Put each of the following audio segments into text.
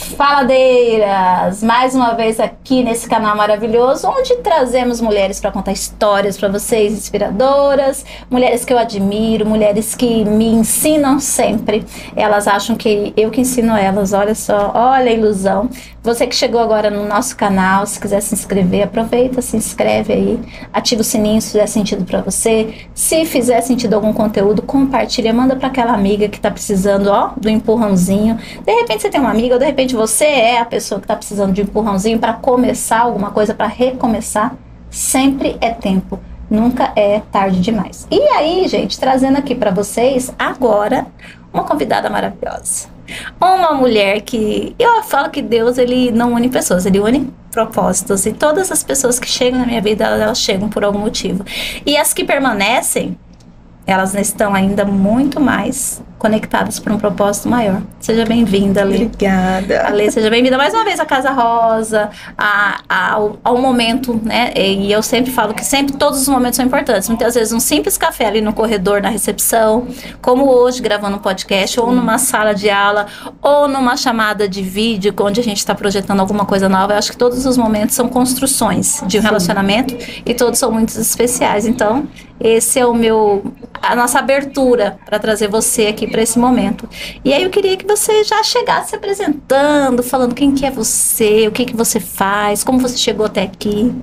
faladeiras, mais uma vez aqui nesse canal maravilhoso, onde trazemos mulheres para contar histórias para vocês, inspiradoras, mulheres que eu admiro, mulheres que me ensinam sempre. Elas acham que eu que ensino elas, olha só, olha a ilusão. Você que chegou agora no nosso canal, se quiser se inscrever, aproveita, se inscreve aí, ativa o sininho se fizer sentido para você. Se fizer sentido algum conteúdo, compartilha, manda para aquela amiga que tá precisando, ó, do empurrãozinho. De repente você tem uma amiga, ou de repente você é a pessoa que tá precisando de um empurrãozinho para começar alguma coisa, para recomeçar. Sempre é tempo, nunca é tarde demais. E aí, gente, trazendo aqui para vocês agora uma convidada maravilhosa. Uma mulher que, eu falo que Deus, ele não une pessoas, ele une propósitos. E todas as pessoas que chegam na minha vida, elas chegam por algum motivo. E as que permanecem, elas estão ainda muito mais conectadas por um propósito maior. Seja bem-vinda, Alê. Obrigada. Alê, seja bem-vinda mais uma vez à Casa Rosa, ao momento, né? E eu sempre falo que sempre todos os momentos são importantes. Muitas vezes um simples café ali no corredor, na recepção, como hoje, gravando um podcast, ou numa sala de aula, ou numa chamada de vídeo, onde a gente está projetando alguma coisa nova. Eu acho que todos os momentos são construções de um relacionamento e todos são muito especiais. Então, esse é a nossa abertura para trazer você aqui para esse momento. E aí eu queria que você já chegasse se apresentando, falando quem que é você, o que que você faz, como você chegou até aqui.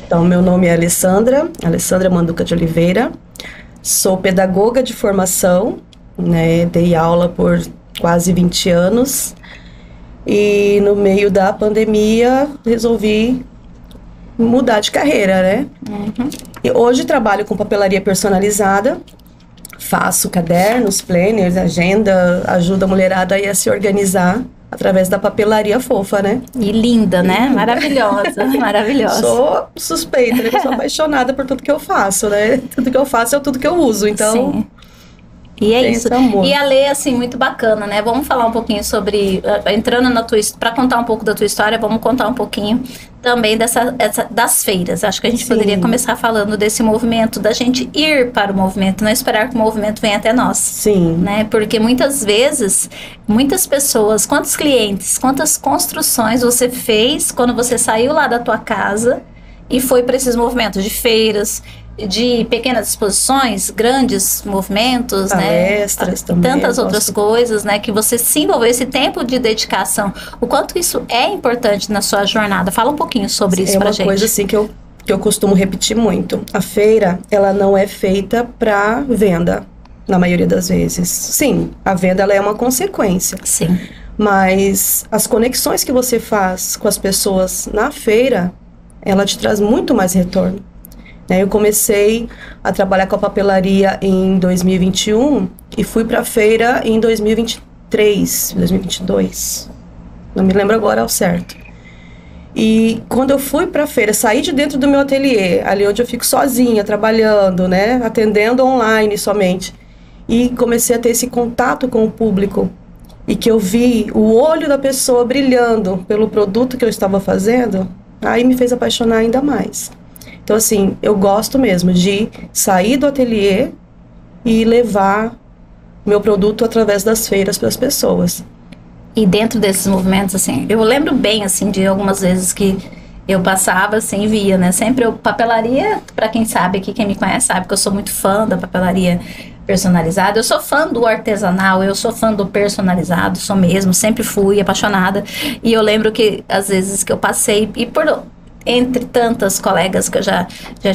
Então, meu nome é Alessandra Manduca de Oliveira, sou pedagoga de formação, né, dei aula por quase 20 anos e no meio da pandemia resolvi mudar de carreira, né? Uhum. E hoje trabalho com papelaria personalizada, faço cadernos, planners, agenda, ajudo a mulherada aí a se organizar através da papelaria fofa, né? E linda, né? Maravilhosa, maravilhosa. Sou suspeita, né? Eu sou apaixonada por tudo que eu faço, né? Tudo que eu faço é tudo que eu uso, então... Sim. E é isso. E a Lê, assim, muito bacana, né? Vamos falar um pouquinho sobre... Entrando na tua... Para contar um pouco da tua história, vamos contar um pouquinho também das feiras. Acho que a gente poderia começar falando desse movimento, da gente ir para o movimento, não esperar que o movimento venha até nós. Sim. Né? Porque muitas vezes, muitas pessoas, quantos clientes, quantas construções você fez quando você saiu lá da tua casa e foi para esses movimentos de feiras, de pequenas exposições, grandes movimentos, palestras, né? Também, tantas outras coisas, né? Que você se envolveu, esse tempo de dedicação, o quanto isso é importante na sua jornada. Fala um pouquinho sobre isso pra gente. É uma coisa assim que eu costumo repetir muito. A feira, ela não é feita para venda, na maioria das vezes. Sim, a venda ela é uma consequência. Sim. Mas as conexões que você faz com as pessoas na feira, ela te traz muito mais retorno. Eu comecei a trabalhar com a papelaria em 2021 e fui para a feira em 2023, 2022. Não me lembro agora ao certo. E quando eu fui para a feira, saí de dentro do meu ateliê, ali onde eu fico sozinha, trabalhando, né, atendendo online somente. E comecei a ter esse contato com o público. E que eu vi o olho da pessoa brilhando pelo produto que eu estava fazendo, aí me fez apaixonar ainda mais. Então, assim, eu gosto mesmo de sair do ateliê e levar meu produto através das feiras para as pessoas. E dentro desses movimentos, assim, eu lembro bem, assim, de algumas vezes que eu passava, assim, e via, né? Sempre papelaria, para quem sabe aqui, quem me conhece sabe que eu sou muito fã da papelaria personalizada. Eu sou fã do artesanal, eu sou fã do personalizado, sou mesmo, sempre fui apaixonada. E eu lembro que, às vezes, que eu passei, e entre tantas colegas que eu já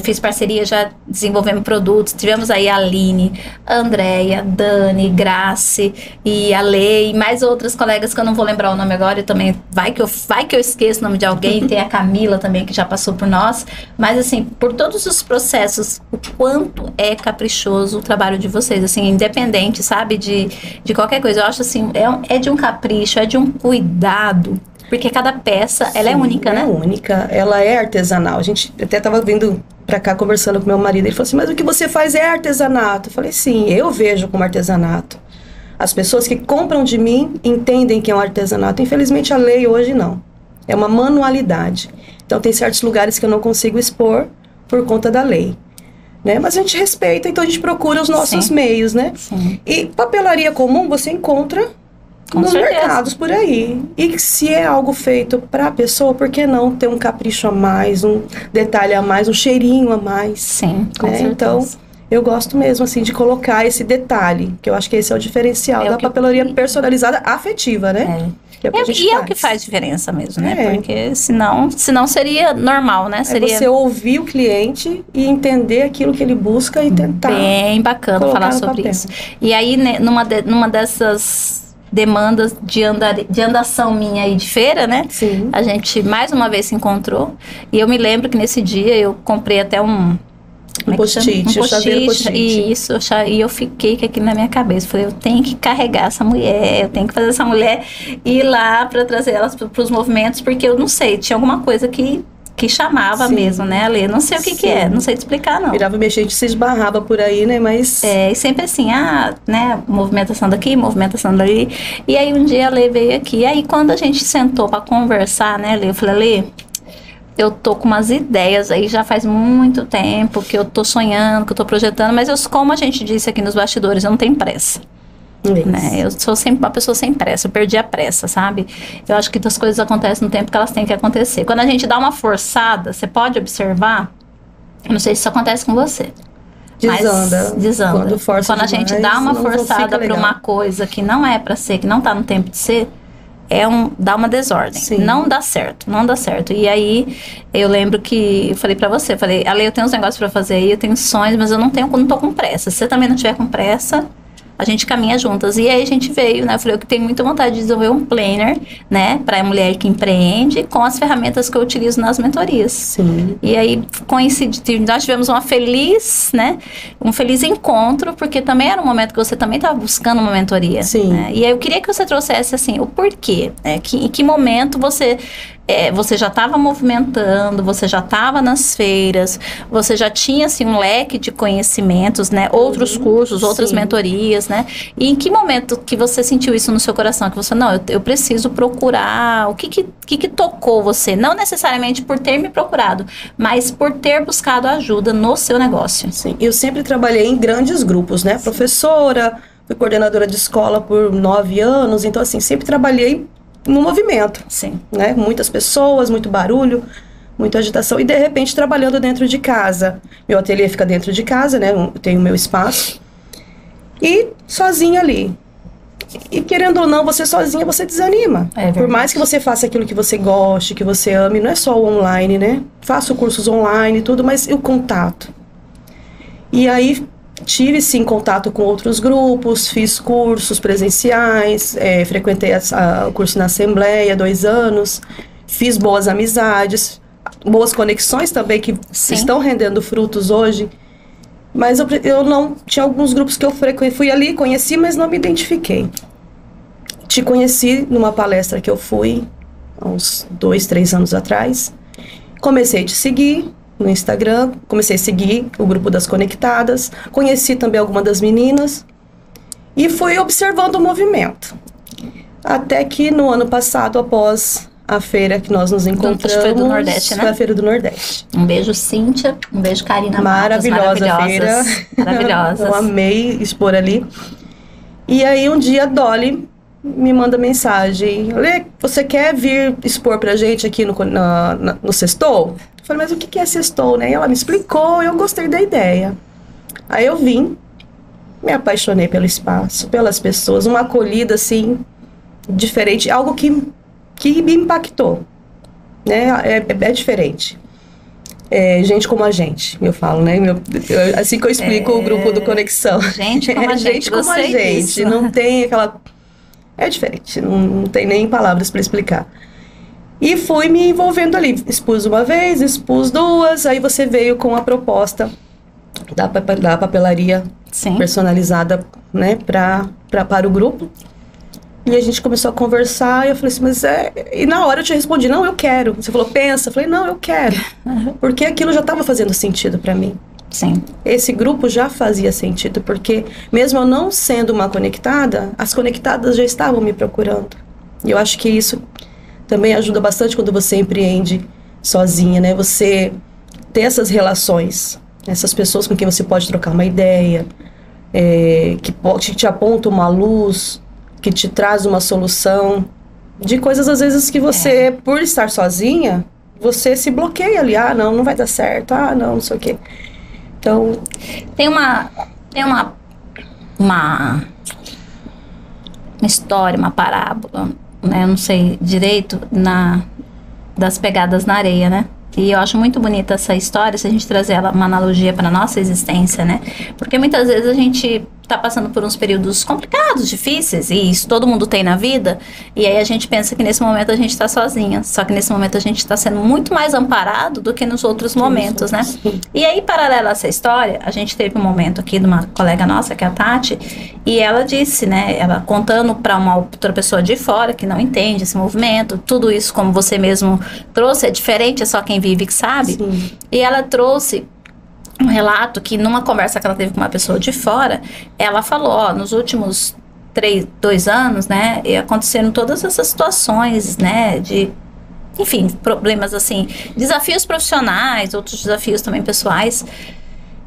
fiz parceria, já desenvolvemos produtos. Tivemos aí a Aline, a Andréia, Dani, Grace e a Lê e mais outras colegas que eu não vou lembrar o nome agora. Eu também, vai que eu esqueço o nome de alguém. Tem a Camila também, que já passou por nós. Mas assim, por todos os processos, o quanto é caprichoso o trabalho de vocês, assim, independente, sabe, de qualquer coisa. Eu acho assim, é de um capricho, é de um cuidado. Porque cada peça, ela é única, né? É única, ela é artesanal. A gente até estava vindo pra cá conversando com meu marido, ele falou assim, mas o que você faz é artesanato. Eu falei, sim, eu vejo como artesanato. As pessoas que compram de mim entendem que é um artesanato. Infelizmente a lei hoje não. É uma manualidade. Então tem certos lugares que eu não consigo expor por conta da lei. Né? Mas a gente respeita, então a gente procura os nossos meios, né? Sim. E papelaria comum você encontra nos mercados por aí. E se é algo feito para a pessoa, por que não ter um capricho a mais, um detalhe a mais, um cheirinho a mais? Sim, com certeza. Então, eu gosto mesmo, assim, de colocar esse detalhe, que eu acho que esse é o diferencial da papelaria personalizada afetiva, né? É o que faz diferença mesmo, né? Porque senão seria normal, né? Seria você ouvir o cliente e entender aquilo que ele busca e tentar. Bem bacana falar sobre isso. E aí, né, numa dessas demandas de andação minha aí de feira, né? Sim. A gente mais uma vez se encontrou. E eu me lembro que nesse dia eu comprei até um post-it, e eu fiquei com aquilo na minha cabeça. Falei, eu tenho que carregar essa mulher, eu tenho que fazer essa mulher ir lá para trazer elas para os movimentos, porque eu não sei, tinha alguma coisa que chamava mesmo, né, Ale? Não sei o que é, não sei te explicar, não. Virava mexer, a gente se esbarrava por aí, né, mas... E sempre assim, né, movimentação daqui, movimentação dali. E aí um dia a Ale veio aqui, e aí quando a gente sentou para conversar, né, Ale, eu falei, Ale, eu tô com umas ideias aí, já faz muito tempo que eu tô sonhando, que eu tô projetando, mas como a gente disse aqui nos bastidores, eu não tenho pressa. Né? Eu sou sempre uma pessoa sem pressa, eu perdi a pressa, sabe? Eu acho que as coisas acontecem no tempo que elas têm que acontecer. Quando a gente dá uma forçada, você pode observar, eu não sei se isso acontece com você. Desanda. Quando a gente dá uma forçada para uma coisa que não é para ser, que não tá no tempo de ser, dá uma desordem. Sim. Não dá certo. E aí, eu lembro que eu falei pra você, Ale, eu tenho uns negócios pra fazer aí, eu tenho sonhos, mas eu não tô com pressa. Se você também não tiver com pressa, a gente caminha juntas. E aí a gente veio, né? Eu falei, eu tenho muita vontade de desenvolver um planner, né? Pra mulher que empreende, com as ferramentas que eu utilizo nas mentorias. Sim. E aí, nós tivemos um feliz encontro, porque também era um momento que você também estava buscando uma mentoria. Sim. Né? E aí eu queria que você trouxesse, assim, o porquê, né? Em que momento você já estava movimentando, você já estava nas feiras, você já tinha, assim, um leque de conhecimentos, né? Outros cursos, outras mentorias, né? E em que momento que você sentiu isso no seu coração? Que você, não, eu preciso procurar. O que tocou você? Não necessariamente por ter me procurado, mas por ter buscado ajuda no seu negócio. Sim, eu sempre trabalhei em grandes grupos, né? Sim. Professora, fui coordenadora de escola por 9 anos, então, assim, sempre trabalhei no movimento. Sim. Né? Muitas pessoas, muito barulho, muita agitação. E, de repente, trabalhando dentro de casa. Meu ateliê fica dentro de casa, né? Eu tenho o meu espaço. E sozinha ali. E, querendo ou não, você sozinha, você desanima. Por mais que você faça aquilo que você goste, que você ame, não é só o online, né? Faço cursos online e tudo, mas e o contato? E aí... tive, sim, contato com outros grupos, fiz cursos presenciais, frequentei o curso na Assembleia 2 anos, fiz boas amizades, boas conexões também que estão rendendo frutos hoje. Mas eu não... tinha alguns grupos que eu fui ali, conheci, mas não me identifiquei. Te conheci numa palestra que eu fui, há uns 2, 3 anos atrás. Comecei a te seguir no Instagram, comecei a seguir o grupo das Conectadas, conheci também algumas das meninas e fui observando o movimento. Até que no ano passado, após a feira que nós nos encontramos, foi do Nordeste, né? Foi a Feira do Nordeste. Um beijo, Cíntia, um beijo, Karina. Maravilhosa feira. Maravilhosas. Eu amei expor ali. E aí um dia a Dolly me manda mensagem: Lê, você quer vir expor pra gente aqui no Sextou? Eu falei, mas o que é Sextou, né? E ela me explicou e eu gostei da ideia. Aí eu vim, me apaixonei pelo espaço, pelas pessoas, uma acolhida assim, diferente, algo que me impactou, né? É diferente. Gente como a gente, eu falo, né? Assim que eu explico o grupo do Conexão. Gente como a gente. Gente como a gente. Não tem aquela... É diferente, não tem nem palavras para explicar. E fui me envolvendo ali. Expus uma vez, expus 2, aí você veio com a proposta da papelaria personalizada, né, para o grupo. E a gente começou a conversar, e eu falei assim, mas E na hora eu te respondi, não, eu quero. Você falou, pensa. Eu falei, não, eu quero. Porque aquilo já estava fazendo sentido para mim. Sim. Esse grupo já fazia sentido, porque mesmo eu não sendo uma conectada, as conectadas já estavam me procurando. E eu acho que isso também ajuda bastante quando você empreende sozinha, né? Você ter essas relações, essas pessoas com quem você pode trocar uma ideia, que te aponta uma luz, que te traz uma solução de coisas às vezes que você, por estar sozinha, você se bloqueia ali, não vai dar certo, não sei o quê. Então, tem uma história, uma parábola, né? Eu não sei direito, das pegadas na areia, né? E eu acho muito bonita essa história, se a gente trazer ela, uma analogia para nossa existência, né? Porque muitas vezes a gente tá passando por uns períodos complicados, difíceis, e isso todo mundo tem na vida, e aí a gente pensa que nesse momento a gente tá sozinha, só que nesse momento a gente tá sendo muito mais amparado do que nos outros momentos, né? E aí, paralelo a essa história, a gente teve um momento aqui de uma colega nossa, que é a Tati, e ela disse, né, ela contando para uma outra pessoa de fora, que não entende esse movimento, tudo isso, como você mesmo trouxe, é diferente, é só quem vive que sabe. Sim. E ela trouxe um relato que numa conversa que ela teve com uma pessoa de fora, ela falou, nos últimos 2 anos, né, aconteceram todas essas situações, né, de, enfim, problemas assim, desafios profissionais, outros desafios também pessoais,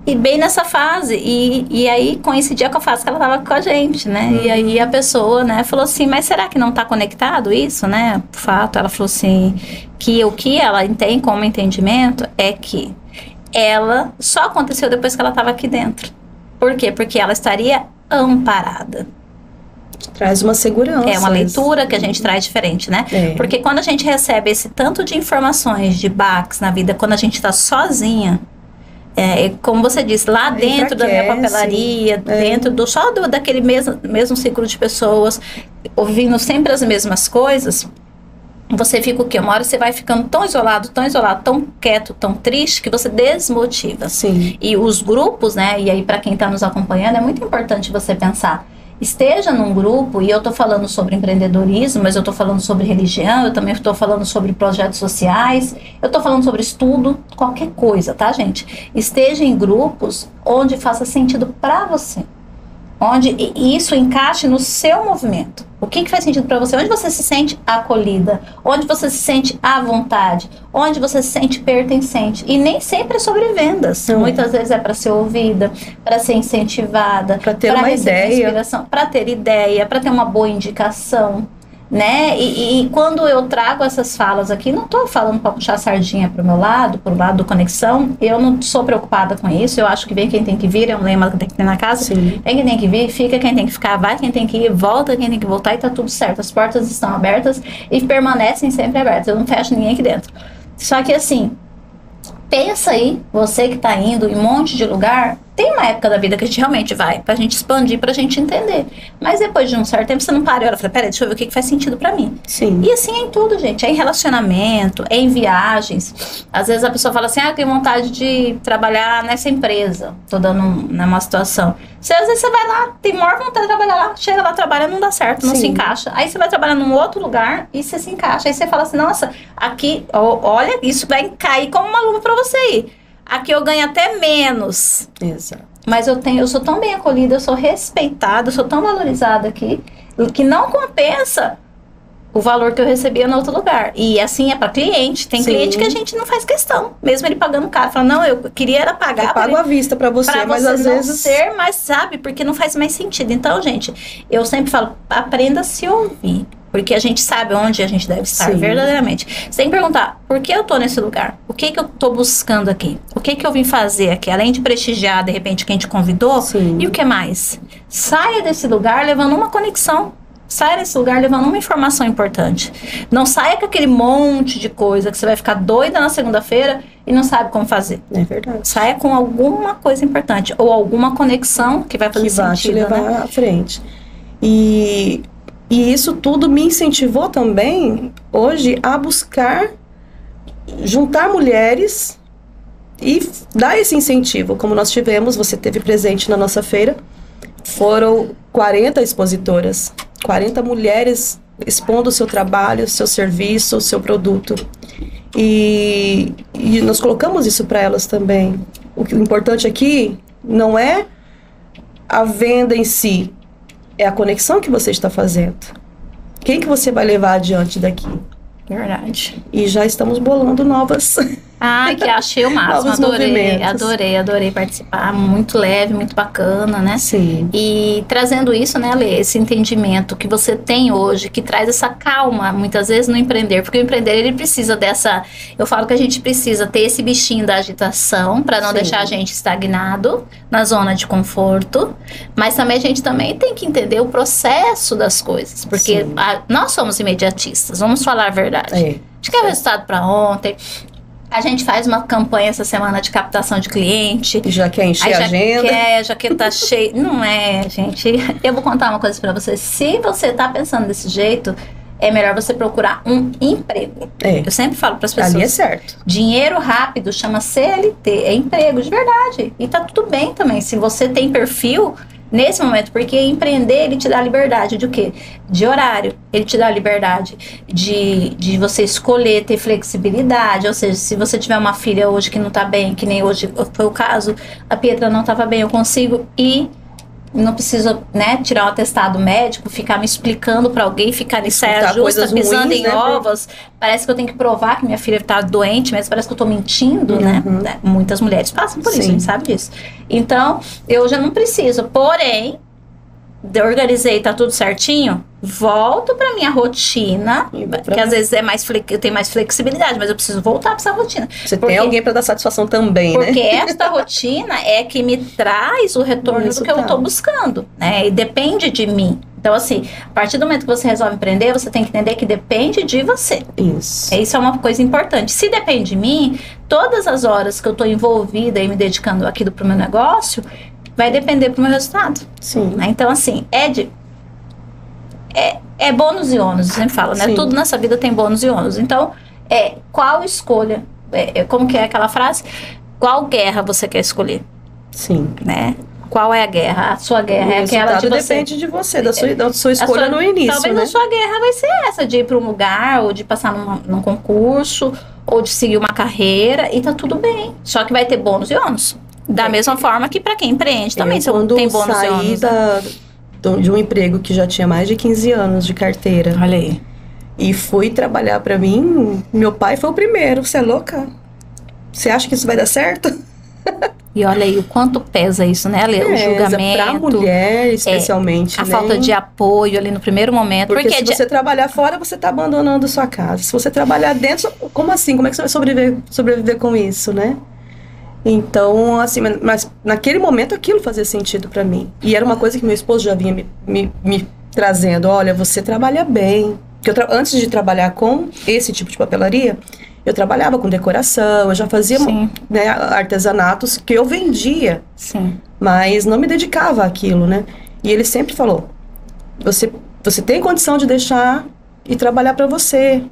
e bem nessa fase, e aí coincidia com a fase que ela estava com a gente, né, e aí a pessoa, né, falou assim, mas será que não está conectado isso, né, por fato, ela falou assim, que o que ela tem como entendimento é que ela só aconteceu depois que ela estava aqui dentro. Por quê? Porque ela estaria amparada. Traz uma segurança. É uma leitura que a gente traz diferente, né? Porque quando a gente recebe esse tanto de informações, de baques na vida, quando a gente está sozinha, como você disse, lá dentro da minha papelaria, dentro daquele mesmo ciclo de pessoas, ouvindo sempre as mesmas coisas, você fica o quê? Uma hora você vai ficando tão isolado, tão quieto, tão triste, que você desmotiva. Sim. E os grupos, né? E aí, para quem está nos acompanhando, é muito importante você pensar. Esteja num grupo, e eu estou falando sobre empreendedorismo, mas eu estou falando sobre religião, eu também estou falando sobre projetos sociais, eu estou falando sobre estudo, qualquer coisa, tá, gente? Esteja em grupos onde faça sentido para você. Onde isso encaixe no seu movimento. O que faz sentido para você? Onde você se sente acolhida? Onde você se sente à vontade? Onde você se sente pertencente? E nem sempre é sobre vendas. Muitas vezes é para ser ouvida, para ser incentivada, para ter uma ideia, para ter ideia, para ter uma boa indicação, né? E quando eu trago essas falas aqui, não estou falando para puxar a sardinha para o meu lado, para o lado do Conexão. Eu não sou preocupada com isso. Eu acho que vem quem tem que vir, é um lema que tem que ter na casa. Sim. Vem quem tem que vir, fica quem tem que ficar, vai quem tem que ir, volta quem tem que voltar, e tá tudo certo. As portas estão abertas e permanecem sempre abertas. Eu não fecho ninguém aqui dentro. Só que assim, pensa aí, você que tá indo em um monte de lugar, tem uma época da vida que a gente realmente vai, pra gente expandir, pra gente entender. Mas depois de um certo tempo, você não para e olha e fala, peraí, deixa eu ver o que faz sentido pra mim. Sim. E assim é em tudo, gente. É em relacionamento, é em viagens. Às vezes a pessoa fala assim, eu tenho vontade de trabalhar nessa empresa. Tô dando uma situação. Às vezes você vai lá, tem maior vontade de trabalhar lá, chega lá, trabalha, não dá certo, não se encaixa. Aí você vai trabalhar num outro lugar e você se encaixa. Aí você fala assim, nossa, aqui, olha, isso vai cair como uma luva pra você ir. Aqui eu ganho até menos. Exato. Mas eu sou tão bem acolhida, eu sou respeitada, eu sou tão valorizada aqui, que não compensa o valor que eu recebia no outro lugar. E assim é para cliente. Tem cliente que a gente não faz questão, mesmo ele pagando caro. Fala, não, eu queria era pagar. Eu pago à vista para você, mas às vezes ser, mas sabe, porque não faz mais sentido. Então, gente, eu sempre falo, aprenda a se ouvir. Porque a gente sabe onde a gente deve estar, verdadeiramente. Você tem que perguntar, por que eu tô nesse lugar? O que eu tô buscando aqui? O que eu vim fazer aqui? Além de prestigiar, de repente, quem te convidou, e o que mais? Saia desse lugar levando uma conexão. Saia desse lugar levando uma informação importante. Não saia com aquele monte de coisa que você vai ficar doida na segunda-feira e não sabe como fazer. É verdade. Saia com alguma coisa importante. Ou alguma conexão que vai fazer sentido. Que vai te levar à frente. E isso tudo me incentivou também, hoje, a buscar juntar mulheres e dar esse incentivo. Como nós tivemos, você teve presente na nossa feira, foram 40 expositoras, 40 mulheres expondo o seu trabalho, o seu serviço, o seu produto. E nós colocamos isso para elas também. O importante aqui não é a venda em si, é a conexão que você está fazendo. Quem que você vai levar adiante daqui? Verdade. E já estamos bolando novas Ah, que achei o máximo, Novos adorei, movimentos. adorei participar, muito leve, muito bacana, né? Sim. E trazendo isso, né, Lê, esse entendimento que você tem hoje, que traz essa calma, muitas vezes, no empreender, porque o empreender, ele precisa dessa, eu falo que a gente precisa ter esse bichinho da agitação, para não Sim. deixar a gente estagnado na zona de conforto, mas também a gente também tem que entender o processo das coisas, porque Sim. nós somos imediatistas, vamos falar a verdade. É. A gente quer o resultado para ontem. A gente faz uma campanha essa semana de captação de cliente. Já quer encher Aí a agenda. já quer tá cheio. Não é, gente. Eu vou contar uma coisa pra você. Se você tá pensando desse jeito, é melhor você procurar um emprego. É. Eu sempre falo pras pessoas. Ali é certo. Dinheiro rápido chama CLT, é emprego de verdade. E tá tudo bem também, se você tem perfil nesse momento, porque empreender, ele te dá liberdade de o quê? De horário, ele te dá liberdade de você escolher, ter flexibilidade, ou seja, se você tiver uma filha hoje que não tá bem, que nem hoje foi o caso, a Pietra não tava bem, eu consigo ir, não preciso, né, tirar um atestado médico, ficar me explicando pra alguém, ficar em saia Escutar justa, coisas pisando ruins, em né, ovos. Parece que eu tenho que provar que minha filha tá doente, mas parece que eu tô mentindo, né? Muitas mulheres passam por isso, Sim. a gente sabe disso. Então, eu já não preciso. Porém, eu organizei, tá tudo certinho, volto pra minha rotina, que às vezes é mais eu tenho mais flexibilidade, mas eu preciso voltar pra essa rotina. Você Porque- tem alguém para dar satisfação também, Porque né? esta rotina é que me traz o retorno do que eu tô buscando, né? E depende de mim. Então, assim, a partir do momento que você resolve empreender, você tem que entender que depende de você. Isso. Isso é uma coisa importante. Se depende de mim, todas as horas que eu tô envolvida e me dedicando aquilo pro meu negócio, vai depender pro meu resultado. Sim. Né? Então, assim, é bônus e ônus, eu sempre falo, né? Sim. Tudo nessa vida tem bônus e ônus. Então, qual escolha? Como que é aquela frase? Qual guerra você quer escolher, Sim. né? Qual é a guerra? A sua guerra é O aquela de resultado você. depende de você, da sua escolha A sua- no início, Talvez né? a sua guerra vai ser essa, de ir para um lugar, ou de passar num concurso, ou de seguir uma carreira, e tá tudo bem. Só que vai ter bônus e ônus. Da mesma forma que para quem empreende também, se quando tem bônus e saí ônus. de um emprego que já tinha mais de 15 anos de carteira Olha aí. e fui trabalhar pra mim, meu pai foi o primeiro. Você é louca? Você acha que isso vai dar certo? E olha aí o quanto pesa isso, né, Ale? O Pra julgamento, mulher, especialmente, a né? falta de apoio ali no primeiro momento. Porque se de- você trabalhar fora, você tá abandonando sua casa. Se você trabalhar dentro, como assim? Como é que você vai sobreviver com isso, né? Então, assim, mas naquele momento aquilo fazia sentido pra mim. E era uma coisa que meu esposo já vinha me trazendo. Olha, você trabalha bem. Porque antes de trabalhar com esse tipo de papelaria, eu trabalhava com decoração, eu já fazia, Sim. né, artesanatos que eu vendia, Sim. mas não me dedicava àquilo, né? E ele sempre falou, você tem condição de deixar e trabalhar pra você.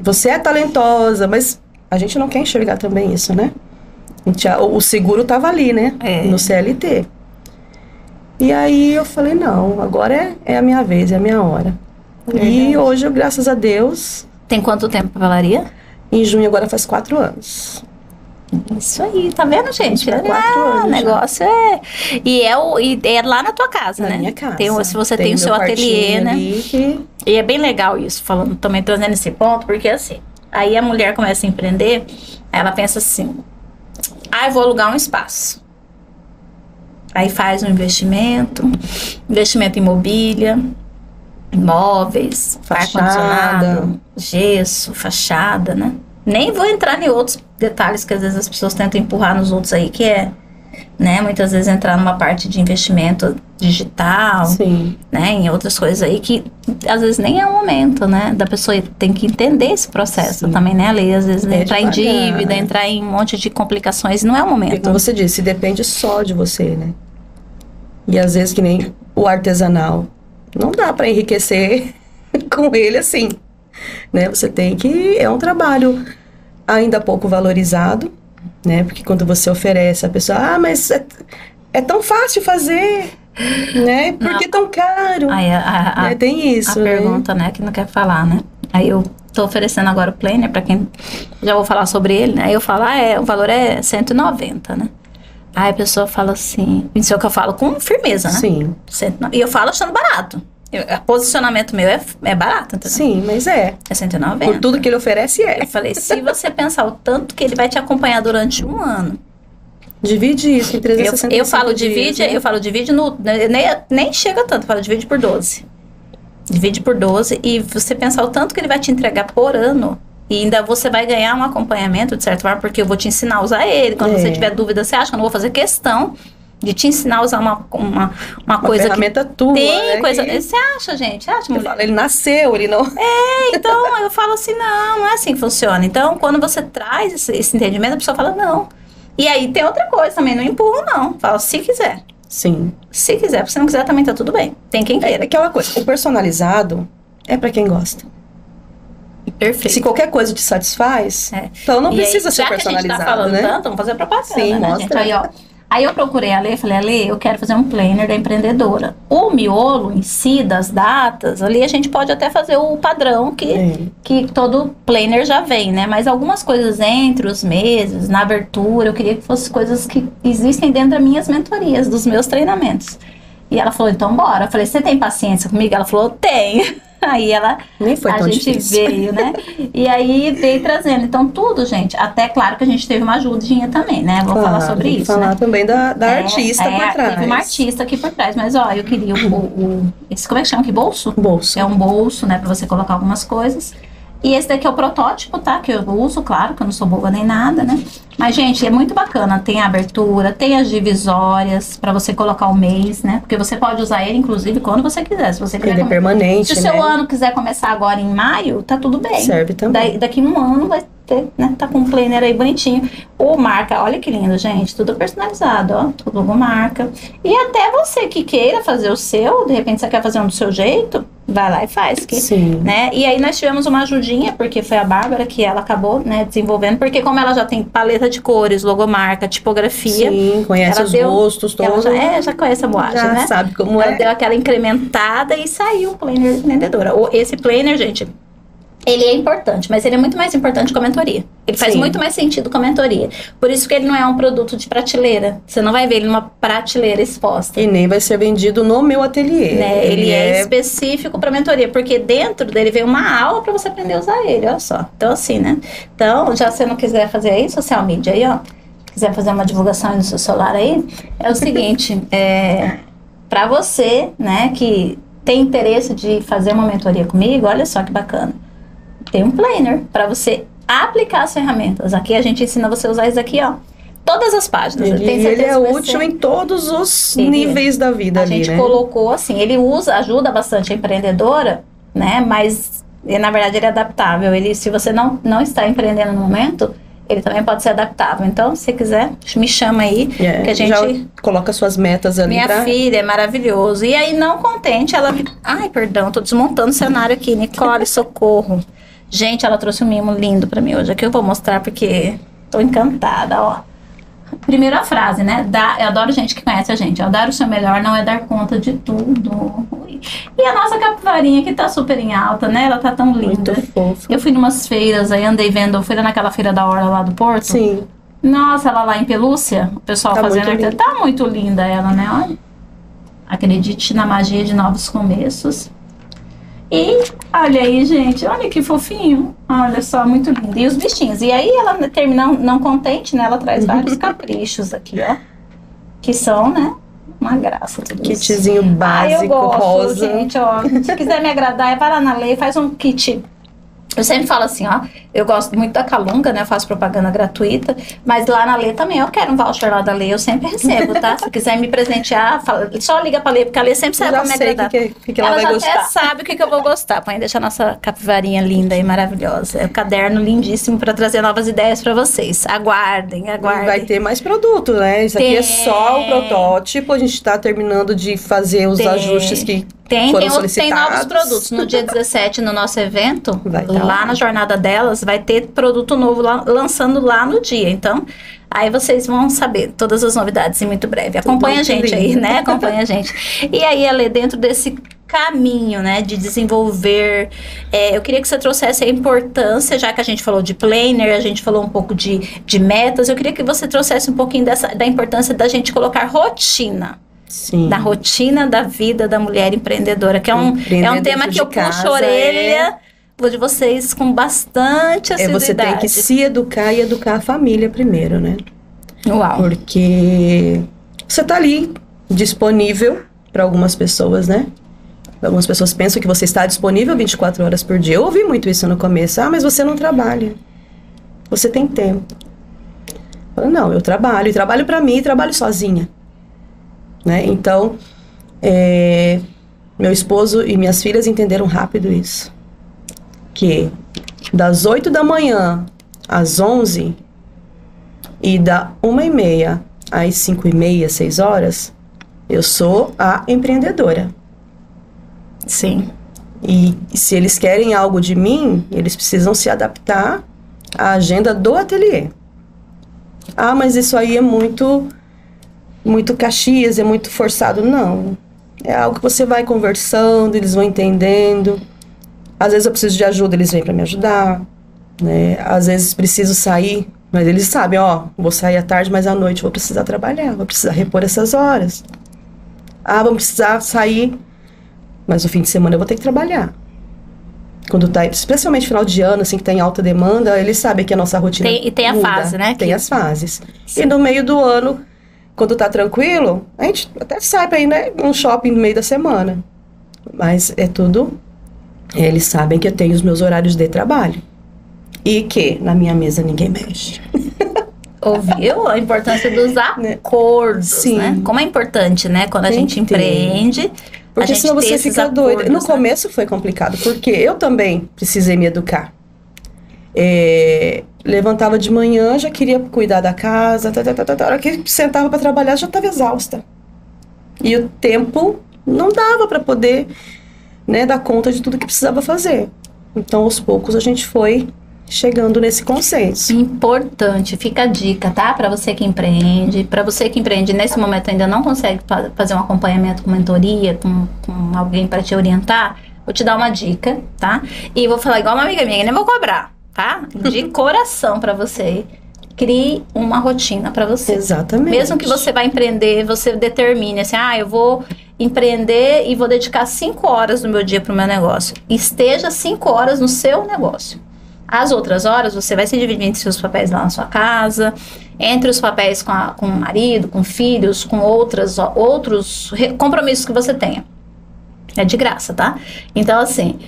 Você é talentosa, mas a gente não quer enxergar também isso, né? O seguro tava ali, né? É. No CLT. E aí eu falei, não, agora é a minha vez, é a minha hora. E hoje, graças a Deus, Tem quanto tempo a papelaria? em junho agora faz 4 anos. Isso aí, tá vendo, gente? Pra 4 anos O já. negócio e é lá na tua casa, Na né? minha casa. Se você tem o seu meu ateliê, quartinho né? ali que- E é bem legal isso, falando, também trazendo esse ponto, porque assim, aí a mulher começa a empreender, aí ela pensa assim, eu vou alugar um espaço. Aí faz um investimento em mobília, imóveis, Fachada. ar-condicionado, gesso, fachada, né? Nem vou entrar em outros detalhes que às vezes as pessoas tentam empurrar nos outros aí, que é, né, muitas vezes entrar numa parte de investimento digital, Sim. né, em outras coisas aí que às vezes nem é o momento, né, da pessoa tem que entender esse processo Sim. também, né, Ale? Às vezes entrar em devagar. dívida, entrar em um monte de complicações, não é o E momento. como você disse, depende só de você, né? E às vezes que nem o artesanal, não dá pra enriquecer com ele assim, né? Você tem que... É um trabalho ainda pouco valorizado, né? Porque quando você oferece, a pessoa... mas é tão fácil fazer, né? Por que tão caro? Aí Né? Tem isso, a né? pergunta, né, que não quer falar, né? Aí eu tô oferecendo agora o planner, pra quem já vou falar sobre ele, né? Aí eu falo, o valor é 190, né? Aí a pessoa fala assim, isso é o que eu falo com firmeza, né? Sim. 190. E eu falo achando barato. Posicionamento meu é barato, entendeu? Sim, mas é. É 190. Por tudo que ele oferece, é. Eu falei, se você pensar o tanto que ele vai te acompanhar durante um ano. Divide isso em 365 Eu falo dias, divide, né? eu falo divide no... Nem chega tanto, eu falo divide por 12. Divide por 12 e você pensar o tanto que ele vai te entregar por ano. E ainda você vai ganhar um acompanhamento, de certa forma, porque eu vou te ensinar a usar ele. Quando você tiver dúvida, você acha que eu não vou fazer questão de te ensinar a usar uma coisa ferramenta que tua, tem né, coisa... que... Você acha, gente? Você acha, mulher? Falo, ele nasceu, ele não... Então, eu falo assim, não é assim que funciona. Então, quando você traz esse entendimento, a pessoa fala, não. E aí tem outra coisa também, não empurro, não. Fala, se quiser. Sim. Se quiser, se não quiser também tá tudo bem. Tem quem queira. É aquela coisa, o personalizado é pra quem gosta. Perfeito. Se qualquer coisa te satisfaz, então não precisa ser personalizado, já que a gente tá falando né? tanto, vamos fazer propaganda, Sim, né, mostra. gente? Aí, ó. Aí eu procurei a Lê, falei, Ale, eu quero fazer um planner da empreendedora. O miolo em si, das datas, ali a gente pode até fazer o padrão que todo planner já vem, né? Mas algumas coisas entre os meses, na abertura, eu queria que fossem coisas que existem dentro das minhas mentorias, dos meus treinamentos. E ela falou, então bora. Eu falei, você tem paciência comigo? Ela falou, tenho. Aí ela, nem foi tão difícil. Veio, né? E aí veio trazendo. Então tudo, gente, até claro que a gente teve uma ajudinha também, né? Vou falar sobre isso, falar né? também da artista por trás. Teve uma artista aqui por trás, mas ó, eu queria esse, como é que chama aqui? Bolso? Bolso. É um bolso, né, pra você colocar algumas coisas. E esse daqui é o protótipo, tá? Que eu uso, claro, que eu não sou boba nem nada, né? Mas, gente, é muito bacana. Tem a abertura, tem as divisórias pra você colocar o mês, né? Porque você pode usar ele, inclusive, quando você quiser. Se você quiser ele é permanente, se o seu ano quiser começar agora em maio, tá tudo bem. Serve também. Daqui um ano vai ter, né? Tá com um planner aí bonitinho. Ou marca, olha que lindo, gente. Tudo personalizado, ó. Tudo logomarca. E até você que queira fazer o seu, de repente você quer fazer um do seu jeito, vai lá e faz. Sim. Né? E aí nós tivemos uma ajudinha, porque foi a Bárbara que ela acabou, né, desenvolvendo, porque como ela já tem paleta de cores, logomarca, tipografia. Sim, conhece os gostos todos. Já conhece a boagem, já né? Sabe como ela é. deu aquela incrementada e saiu o planner vendedora. Esse planner, gente, ele é importante, mas ele é muito mais importante com a mentoria. Ele faz muito mais sentido com a mentoria. Por isso que ele não é um produto de prateleira. Você não vai ver ele numa prateleira exposta. E nem vai ser vendido no meu ateliê. Né? Ele é específico para mentoria, porque dentro dele vem uma aula para você aprender a usar ele, olha só. Então assim, né? Então, já se você não quiser fazer aí, social media aí, ó. Quiser fazer uma divulgação aí no seu celular aí, é o seguinte, para você, né, que tem interesse de fazer uma mentoria comigo, olha só que bacana. Tem um planner para você aplicar as ferramentas. Aqui a gente ensina você a usar isso aqui, ó. Todas as páginas. Ele é útil em todos os níveis da vida ali, né? A gente colocou assim, ele ajuda bastante a empreendedora, né? Mas, na verdade, ele é adaptável. Se você não está empreendendo no momento, ele também pode ser adaptável. Então, se quiser, me chama aí, que a gente... Já coloca suas metas ali. Minha filha, é maravilhoso. E aí, não contente, ela me... Ai, perdão, tô desmontando o cenário aqui. Nicole, socorro. Gente, ela trouxe um mimo lindo pra mim hoje. Aqui eu vou mostrar porque tô encantada, ó. Primeiro a frase, né? Eu adoro gente que conhece a gente. Dar o seu melhor não é dar conta de tudo. E a nossa capivarinha que tá super em alta, né? Ela tá tão linda. Muito fofa. Eu fui numas feiras aí, andei vendo. Fui naquela feira da Orla lá do Porto. Sim. Nossa, ela lá em pelúcia. O pessoal tá fazendo. Muito tá muito linda ela, né? Olha. Acredite na magia de novos começos. E olha aí, gente, olha que fofinho. Olha só, muito lindo. E os bichinhos. E aí ela termina não contente, né? Ela traz vários caprichos aqui, ó. Que são, né? Uma graça. Kitzinho básico, eu gosto, rosa. Gente, ó. Se quiser me agradar, vai lá na Lei, faz um kit. Eu sempre falo assim, ó, eu gosto muito da Calunga, né, eu faço propaganda gratuita, mas lá na Lê também, eu quero um voucher lá da Lê, eu sempre recebo, tá? Se quiser me presentear, só liga pra Lê, porque a Lê sempre sabe como me agradar. Que ela vai já gostar. até sabe o que eu vou gostar, pode deixar a nossa capivarinha linda e maravilhosa. É um caderno lindíssimo pra trazer novas ideias pra vocês. Aguardem. Vai ter mais produto, né? Isso aqui é só o protótipo, a gente tá terminando de fazer os ajustes que tem novos produtos. No dia 17, no nosso evento, lá na jornada delas, vai ter produto novo lá, lançando lá no dia. Então, aí vocês vão saber todas as novidades em muito breve. Acompanha a gente aí, né? Acompanha a gente. E aí, Ale, dentro desse caminho, né, de desenvolver, eu queria que você trouxesse a importância, já que a gente falou de planner, a gente falou um pouco de metas, eu queria que você trouxesse um pouquinho da importância da gente colocar rotina. Sim. Da rotina da vida da mulher empreendedora, que é um tema que eu puxo a orelha de vocês com bastante assiduidade. Você tem que se educar e educar a família primeiro, né? Uau. Porque você tá ali disponível para algumas pessoas, né? Algumas pessoas pensam que você está disponível 24 horas por dia. Eu ouvi muito isso no começo. Mas você não trabalha. Você tem tempo. Eu falo, não, eu trabalho. E trabalho para mim e trabalho sozinha. Né? Então, meu esposo e minhas filhas entenderam rápido isso. Que das 8 da manhã às 11 e da 1h30 às 5h30, 6 horas, eu sou a empreendedora. Sim. E se eles querem algo de mim, eles precisam se adaptar à agenda do ateliê. Mas isso aí é muito Caxias, é muito forçado. Não. É algo que você vai conversando, eles vão entendendo. Às vezes eu preciso de ajuda, eles vêm para me ajudar. Né? Às vezes preciso sair, mas eles sabem, vou sair à tarde, mas à noite vou precisar trabalhar, vou precisar repor essas horas. Vamos precisar sair, mas no fim de semana eu vou ter que trabalhar. Quando tá, especialmente final de ano, assim, que tem alta demanda, eles sabem que a nossa rotina tem a muda. fase, né? Tem as fases. Sim. E no meio do ano, quando tá tranquilo, a gente até sai pra ir, né, num shopping no meio da semana. Mas é tudo... Eles sabem que eu tenho os meus horários de trabalho. E que na minha mesa ninguém mexe. Ouviu a importância dos acordos, Sim. né? Como é importante, né? Quando a gente empreende... Porque senão você fica doida. No começo foi complicado, porque eu também precisei me educar. Levantava de manhã, já queria cuidar da casa, a hora que sentava para trabalhar, já estava exausta. E o tempo não dava para poder, né, dar conta de tudo que precisava fazer. Então, aos poucos, a gente foi chegando nesse consenso. Importante, fica a dica, tá? Para você que empreende, nesse momento ainda não consegue fazer um acompanhamento com mentoria, com alguém para te orientar, vou te dar uma dica, tá? E vou falar igual uma amiga minha, nem vou cobrar, tá? De coração para você. Crie uma rotina para você. Exatamente. Mesmo que você vai empreender, você determine assim, eu vou empreender e vou dedicar 5 horas do meu dia para o meu negócio. Esteja 5 horas no seu negócio. As outras horas, você vai se dividir entre seus papéis lá na sua casa, entre os papéis com o marido, com filhos, com outros compromissos que você tenha. É de graça, tá? Então, assim,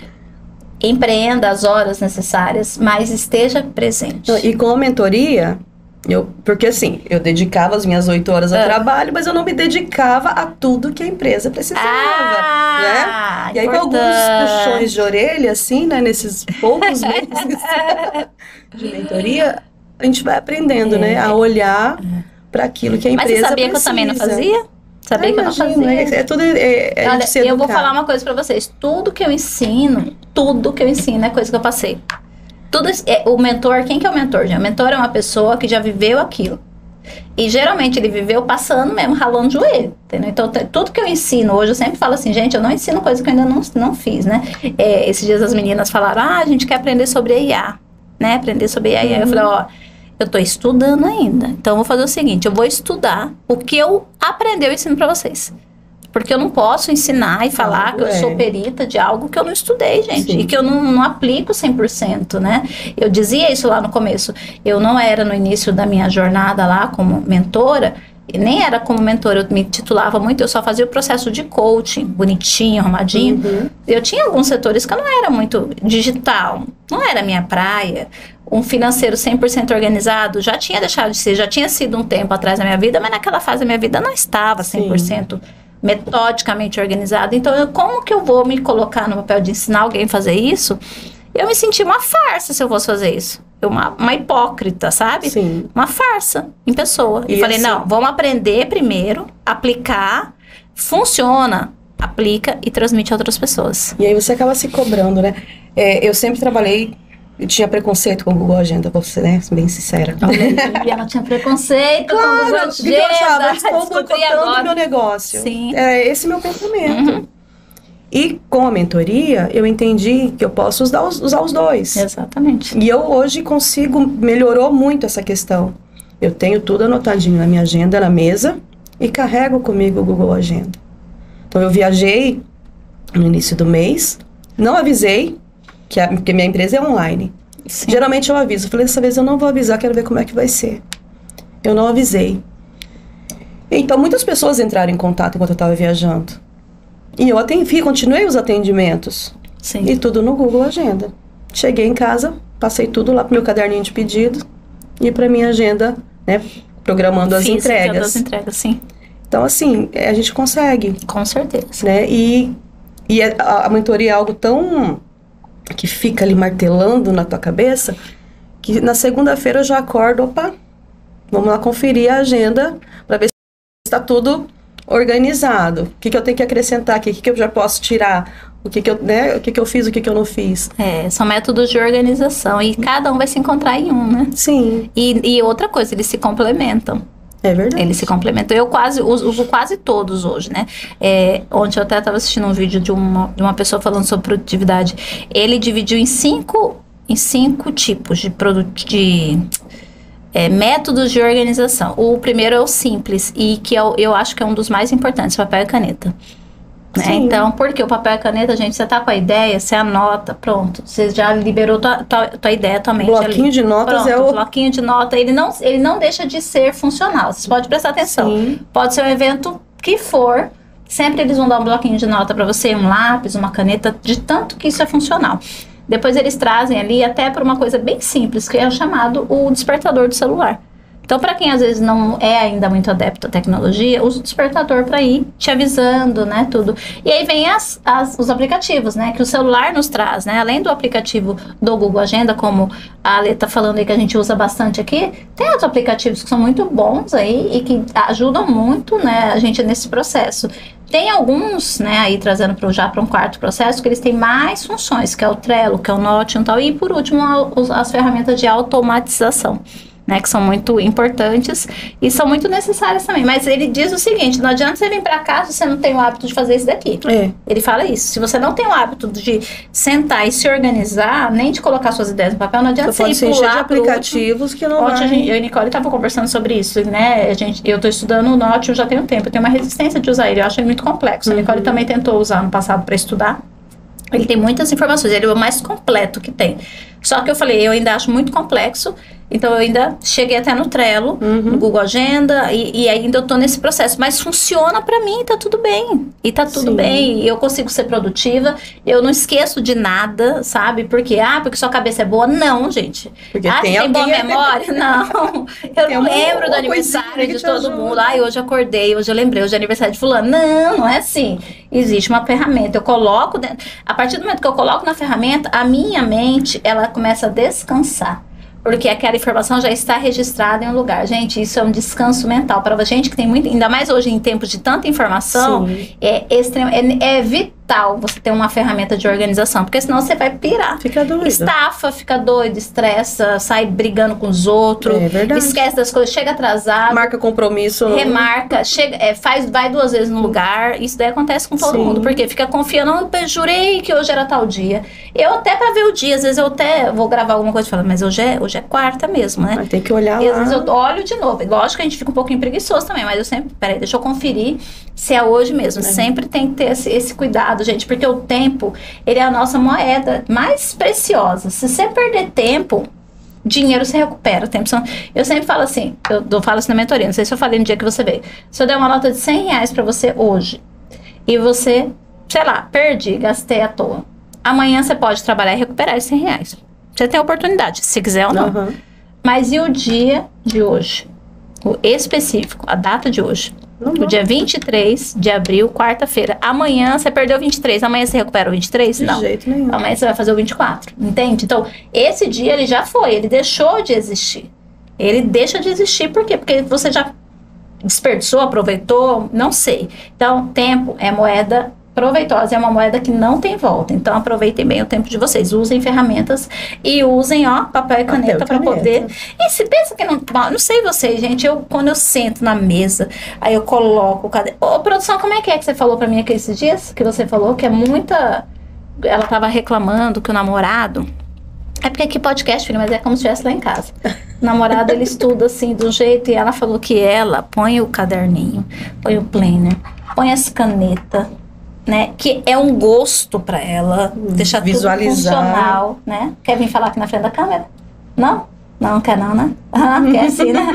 empreenda as horas necessárias, mas esteja presente. E com a mentoria, porque assim, eu dedicava as minhas 8 horas ao trabalho, mas eu não me dedicava a tudo que a empresa precisava, né? E aí com alguns puxões de orelha, assim, né, nesses poucos meses de mentoria, a gente vai aprendendo, né, a olhar para aquilo que a empresa precisa. Mas você sabia que eu também não fazia? Sabia que eu não fazia? É tudo Olha, eu vou falar uma coisa pra vocês. Tudo que eu ensino é coisa que eu passei. O mentor, quem que é o mentor? O mentor é uma pessoa que já viveu aquilo. E geralmente ele viveu passando mesmo, ralando o joelho, entendeu? Então, tudo que eu ensino hoje, eu sempre falo assim, gente, eu não ensino coisa que eu ainda não fiz, né? Esses dias as meninas falaram, a gente quer aprender sobre IA, né? Aprender sobre IA. Eu falei, eu tô estudando ainda. Então, eu vou fazer o seguinte, eu vou estudar o que eu aprendi, eu ensino pra vocês. Porque eu não posso ensinar e falar que eu sou perita de algo que eu não estudei, gente. Sim. E que eu não aplico 100%, né? Eu dizia isso lá no começo. Eu não era no início da minha jornada lá como mentora, e nem era como mentora, eu me titulava muito, eu só fazia o processo de coaching, bonitinho, arrumadinho. Uhum. Eu tinha alguns setores que eu não era muito digital, não era minha praia. Um financeiro 100% organizado já tinha deixado de ser, já tinha sido um tempo atrás da minha vida, mas naquela fase da minha vida não estava 100%. Sim. Metodicamente organizado. Então, como que eu vou me colocar no papel de ensinar alguém a fazer isso? Eu me senti uma farsa se eu fosse fazer isso. Uma hipócrita, sabe? Sim. Uma farsa em pessoa. E falei, não, vamos aprender primeiro, aplicar, funciona, aplica e transmite a outras pessoas. E aí você acaba se cobrando, né? Eu sempre trabalhei... Eu tinha preconceito com o Google Agenda, vou ser, né, bem sincera. E ela tinha preconceito com o Google Agenda. Eu achava, estou boicotando o meu negócio. Sim. É esse meu pensamento. Uhum. E com a mentoria, eu entendi que eu posso usar os dois. Exatamente. E eu hoje melhorou muito essa questão. Eu tenho tudo anotadinho na minha agenda, na mesa. e carrego comigo o Google Agenda. Então, eu viajei no início do mês, não avisei, porque minha empresa é online. Sim. Geralmente eu aviso. Falei, dessa vez eu não vou avisar, quero ver como é que vai ser. Eu não avisei. Então, muitas pessoas entraram em contato enquanto eu estava viajando. E eu continuei os atendimentos. Sim. E tudo no Google Agenda. Cheguei em casa, passei tudo lá pro meu caderninho de pedido e pra minha agenda, né, programando as entregas. Das entregas, sim. Então, assim, a gente consegue. Com certeza. Né? E a mentoria é algo tão... que fica ali martelando na tua cabeça, que na segunda-feira eu já acordo, opa, vamos lá conferir a agenda para ver se está tudo organizado. O que eu tenho que acrescentar aqui, o que eu já posso tirar, o que eu fiz, o que eu não fiz. São métodos de organização e cada um vai se encontrar em um, né? Sim. E outra coisa, eles se complementam. É verdade. Eles se complementam. Eu uso quase todos hoje, né? Ontem eu até estava assistindo um vídeo de uma pessoa falando sobre produtividade. Ele dividiu em cinco tipos de métodos de organização. O primeiro é o simples e que eu acho que é um dos mais importantes, papel e caneta. Né? Então, porque o papel e caneta, gente, você tá com a ideia, você anota, pronto. Você já liberou tua ideia, tua mente bloquinho ali. De notas pronto, o bloquinho de nota, ele não deixa de ser funcional. Você pode prestar atenção. Sim. Pode ser um evento que for, sempre eles vão dar um bloquinho de nota para você, um lápis, uma caneta, de tanto que isso é funcional. Depois eles trazem ali até para uma coisa bem simples, que é o chamado o despertador do celular. Então, para quem às vezes não é ainda muito adepto à tecnologia, usa o despertador para ir te avisando, né, tudo. E aí vem os aplicativos, né, que o celular nos traz, né, além do aplicativo do Google Agenda, como a Ale tá falando aí que a gente usa bastante aqui, tem outros aplicativos que são muito bons aí e que ajudam muito, né, a gente nesse processo. Tem alguns, né, aí trazendo já para um quarto processo, que eles têm mais funções, que é o Trello, que é o Notion e tal, e por último as ferramentas de automatização, né, que são muito importantes e são muito necessárias também. Mas ele diz o seguinte, não adianta você vir para cá se você não tem o hábito de fazer isso daqui. Ele fala isso, se você não tem o hábito de sentar e se organizar, nem de colocar suas ideias no papel, não adianta você ir pular de aplicativos que não vai... Eu e Nicole estavam conversando sobre isso, né, eu estou estudando o Notion já tem um tempo, eu tenho uma resistência de usar ele, eu acho ele muito complexo. A Nicole também tentou usar no passado para estudar. Ele tem muitas informações, ele é o mais completo que tem. Só que eu falei, eu ainda acho muito complexo, então eu ainda cheguei até no Trello, no Google Agenda, e ainda eu tô nesse processo. Mas funciona pra mim, tá tudo bem. E tá tudo bem, eu consigo ser produtiva, eu não esqueço de nada, sabe? Porque sua cabeça é boa? Não, gente. Porque tem boa memória? Não. Eu não lembro do aniversário de todo mundo. Hoje eu acordei, hoje eu lembrei, hoje é aniversário de fulano. Não é assim. Existe uma ferramenta, eu coloco dentro. A partir do momento que eu coloco na ferramenta, a minha mente, ela começa a descansar. Porque aquela informação já está registrada em um lugar. Gente, isso é um descanso mental. Para a gente que tem muito, ainda mais hoje em tempos de tanta informação, é vital você ter uma ferramenta de organização. Porque senão você vai pirar. Fica doido. Estafa, fica doido, estressa, sai brigando com os outros. É verdade. Esquece das coisas, chega atrasado. Marca compromisso. Remarca, vai 2 vezes no lugar. Isso daí acontece com todo mundo. Porque fica confiando, eu jurei que hoje era tal dia. Eu até para ver o dia, às vezes eu até vou gravar alguma coisa e falar, mas hoje é quarta mesmo, né? Mas tem que olhar e lá. Às vezes eu olho de novo. Lógico que a gente fica um pouquinho preguiçoso também, mas eu sempre, peraí, deixa eu conferir se é hoje mesmo. Sempre tem que ter esse cuidado, gente, porque o tempo, ele é a nossa moeda mais preciosa. Se você perder tempo, dinheiro você recupera. Tempo, eu sempre falo assim, eu falo isso na mentoria, não sei se eu falei no dia que você veio. Se eu der uma nota de R$100 pra você hoje, e você, sei lá, gastei à toa. Amanhã você pode trabalhar e recuperar esses R$100. Você tem a oportunidade, se quiser ou não. Mas e o dia de hoje? O específico, a data de hoje. O dia 23 de abril, quarta-feira. Amanhã você perdeu o 23. Amanhã você recupera o 23? Não. De jeito nenhum. Amanhã você vai fazer o 24. Entende? Então, esse dia ele já foi. Ele deixou de existir. Ele deixa de existir por quê? Porque você já desperdiçou, aproveitou, não sei. Então, tempo é moeda proveitosa, é uma moeda que não tem volta. Então, aproveitem bem o tempo de vocês. Usem ferramentas e usem, papel e caneta para poder... E se pensa que não sei vocês, gente, quando eu sento na mesa, aí eu coloco... produção, como é que você falou para mim aqueles dias? Que você falou que é muita... Ela tava reclamando que o namorado... É porque aqui podcast, filho, mas é como se estivesse lá em casa. namorado, ele estuda assim, do jeito, e ela falou que ela põe o caderninho, põe o planner, põe as canetas, né? Que é um gosto para ela, deixar Visualizar. tudo funcional, né? Quer vir falar aqui na frente da câmera? Não? Não quer não, né? Quer sim, né?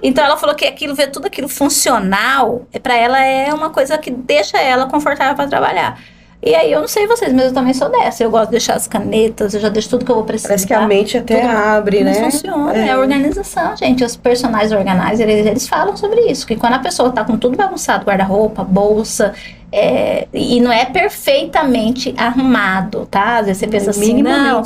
Então ela falou que aquilo, ver tudo aquilo funcional, para ela é uma coisa que deixa ela confortável para trabalhar. E aí, eu não sei vocês, mas eu também sou dessa. Eu gosto de deixar as canetas, eu já deixo tudo que eu vou precisar. Parece que a mente até abre, mas né? funciona, é organização, gente. Os personagens organizers, eles falam sobre isso. Que quando a pessoa tá com tudo bagunçado, guarda-roupa, bolsa, e não é perfeitamente arrumado, tá? Às vezes você pensa assim, não,